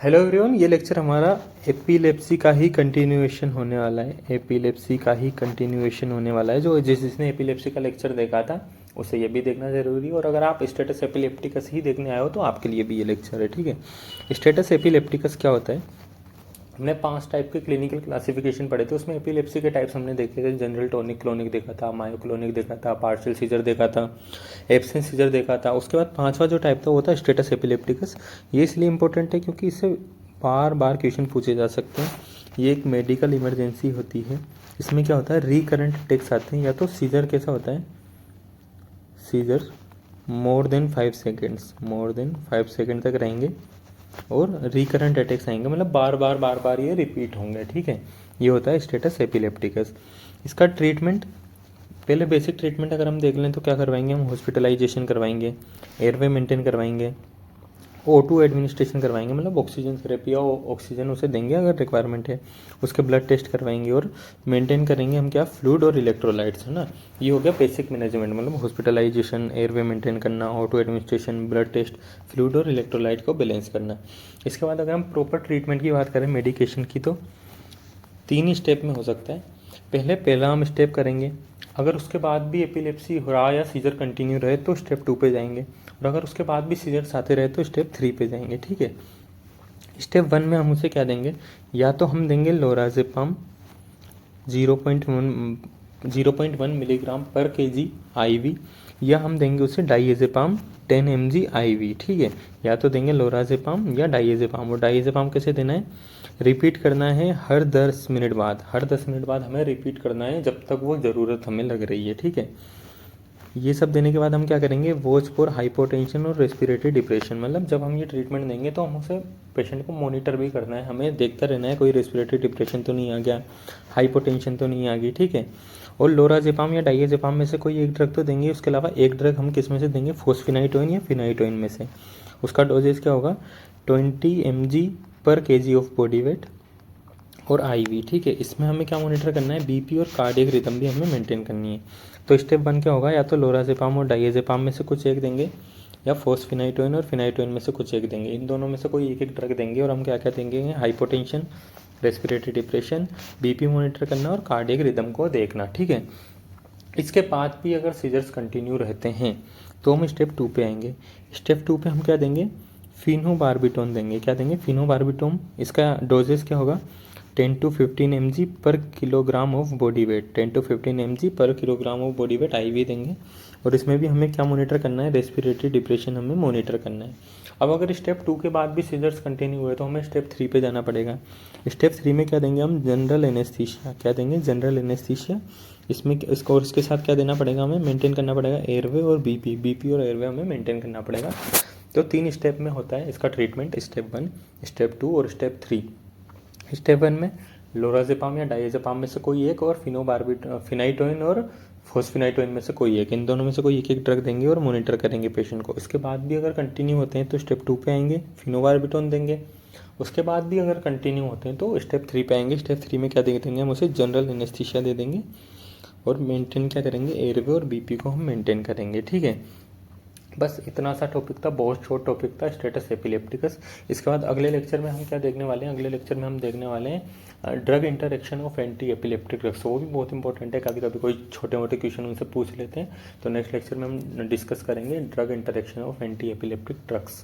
Hello everyone, ये lecture हमारा epilepsy का ही कंटिन्यूएशन होने वाला है। एपिलेप्सी का ही कंटिन्यूएशन होने वाला है। जो जिसने एपिलेप्सी का लेक्चर देखा था उसे ये भी देखना ज़रूरी है, और अगर आप स्टेटस एपिलेप्टिकस ही देखने आए हो तो आपके लिए भी ये लेक्चर है। ठीक है, स्टेटस एपिलेप्टिकस क्या होता है? हमने 5 टाइप के क्लिनिकल क्लासिफिकेशन पढ़े थे। उसमें एपिलेप्सी के टाइप्स हमने देखे थे। जनरल टोनिक क्लोनिक देखा था, मायोक्लोनिक देखा था, पार्शियल सीजर देखा था, एब्सेंस सीजर देखा था। उसके बाद 5वां जो टाइप था वो था स्टेटस एपिलेप्टिकस। ये इसलिए इंपॉर्टेंट है क्योंकि इससे बार बार क्वेश्चन पूछे जा सकते हैं। ये एक मेडिकल इमरजेंसी होती है। इसमें क्या होता है, रिकरेंट अटैक्स आते हैं, या तो सीजर कैसा होता है, सीजर मोर देन 5 सेकेंड तक रहेंगे, और रिकरेंट अटैक्स आएंगे, मतलब बार बार ये रिपीट होंगे। ठीक है, ये होता है स्टेटस एपिलेप्टिकस। इसका ट्रीटमेंट, पहले बेसिक ट्रीटमेंट अगर हम देख लें तो क्या करवाएंगे हम, हॉस्पिटलाइजेशन करवाएंगे, एयरवे मेंटेन करवाएंगे, O2 एडमिनिस्ट्रेशन करवाएंगे, मतलब ऑक्सीजन थेरेपी या ऑक्सीजन उसे देंगे अगर रिक्वायरमेंट है। उसके ब्लड टेस्ट करवाएंगे और मेंटेन करेंगे हम क्या, फ्लूइड और इलेक्ट्रोलाइट्स, है ना। ये हो गया बेसिक मैनेजमेंट, मतलब हॉस्पिटलाइजेशन, एयरवे मेंटेन करना, O2 administration, blood test, fluid और इलेक्ट्रोलाइट को बैलेंस करना। इसके बाद अगर हम प्रॉपर ट्रीटमेंट की बात करें मेडिकेशन की, तो 3 ही स्टेप में हो सकता है। पहला हम स्टेप करेंगे, अगर उसके बाद भी एपिलेप्सी हो रहा या सीजर कंटिन्यू रहे तो स्टेप 2 पे जाएंगे, और अगर उसके बाद भी सीजर्स आते रहे तो स्टेप 3 पे जाएंगे। ठीक है, स्टेप 1 में हम उसे क्या देंगे, या तो हम देंगे लोराजेपाम 0.1 मिलीग्राम पर केजी आईवी, या हम देंगे उसे डाइएजेपाम 10 mg आईवी। ठीक है, या तो देंगे लोराजेपाम या डाइएजेपाम। और डाइएजेपाम कैसे देना है, रिपीट करना है हर 10 मिनट बाद। हर 10 मिनट बाद हमें रिपीट करना है जब तक वो ज़रूरत हमें लग रही है। ठीक है, ये सब देने के बाद हम क्या करेंगे, वॉच फॉर हाइपोटेंशन और रेस्पिरेटरी डिप्रेशन, मतलब जब हम ये ट्रीटमेंट देंगे तो हम उसे पेशेंट को मॉनिटर भी करना है, हमें देखता रहना है कोई रेस्पिरेटरी डिप्रेशन तो नहीं आ गया, हाइपोटेंशन तो नहीं आ गई। ठीक है, और लोराजेपाम या डाइएजेपाम में से कोई एक ड्रग तो देंगे। उसके अलावा एक ड्रग हम किस में से देंगे, फोस्फेनाइटोइन या फिनाइटोइन में से। उसका डोजेज क्या होगा, 20 mg पर केजी ऑफ बॉडी वेट और आईवी। ठीक है, इसमें हमें क्या मॉनिटर करना है, बीपी और कार्डियक रिदम भी हमें मेंटेन करनी है। तो स्टेप 1 क्या होगा, या तो लोराजेपाम और डाइएजेपाम में से कुछ एक देंगे, या फोस्फेनाइटोइन और फिनाइटोइन में से कुछ एक देंगे। इन दोनों में से कोई एक एक ड्रग देंगे, और हम क्या क्या देंगे, hypotension, respiratory depression, BP monitor करना और कार्डियक रिदम को देखना। ठीक है, इसके बाद भी अगर सीजर्स कंटिन्यू रहते हैं तो हम स्टेप 2 पे आएंगे। स्टेप 2 पे हम क्या देंगे, फिनोबार्बिटोन देंगे। क्या देंगे, फिनोबार्बिटोन। इसका डोजेस क्या होगा, 10 to 15 mg per kilogram of body weight, 10 to 15 mg per kilogram of body weight IV देंगे। और इसमें भी हमें क्या मॉनिटर करना है, रेस्पिरेटरी डिप्रेशन हमें मॉनिटर करना है। अब अगर स्टेप 2 के बाद भी सीजर्स कंटिन्यू हुए तो हमें स्टेप 3 पे जाना पड़ेगा। स्टेप 3 में क्या देंगे हम, जनरल एनेस्थीसिया। क्या देंगे, जनरल एनेस्थीसिया। इसमें इसको और इसके साथ क्या देना पड़ेगा, हमें मेंटेन करना पड़ेगा एयरवे और बीपी और एयरवे हमें मेंटेन करना पड़ेगा। तो 3 स्टेप में होता है इसका ट्रीटमेंट, स्टेप 1, स्टेप 2 और स्टेप 3। स्टेप 1 में लोराजेपाम या डाइएजेपाम में से कोई एक, और फिनाइटोइन और फोस्फेनाइटोइन में से कोई एक, इन दोनों में से कोई एक एक ड्रग देंगे और मॉनिटर करेंगे पेशेंट को। इसके बाद भी अगर कंटिन्यू होते हैं तो स्टेप 2 पे आएंगे, फिनोबार्बिटोन देंगे। उसके बाद भी अगर कंटिन्यू होते हैं तो स्टेप 3 पे आएंगे। स्टेप 3 में क्या दे देंगे, हम उसे जनरल एनेस्थीसिया दे देंगे, और मेंटेन क्या करेंगे, एयरवे और बीपी को हम मेंटेन करेंगे। ठीक है, बस इतना सा टॉपिक था, बहुत शॉर्ट टॉपिक था, स्टेटस एपिलेप्टिकस। इसके बाद अगले लेक्चर में हम क्या देखने वाले हैं, अगले लेक्चर में हम देखने वाले हैं drug interaction of anti epileptic drugs. वो भी बहुत इंपॉर्टेंट है, कभी कभी कोई छोटे मोटे क्वेश्चन उनसे पूछ लेते हैं। तो नेक्स्ट लेक्चर में हम डिस्कस करेंगे drug interaction of anti epileptic drugs.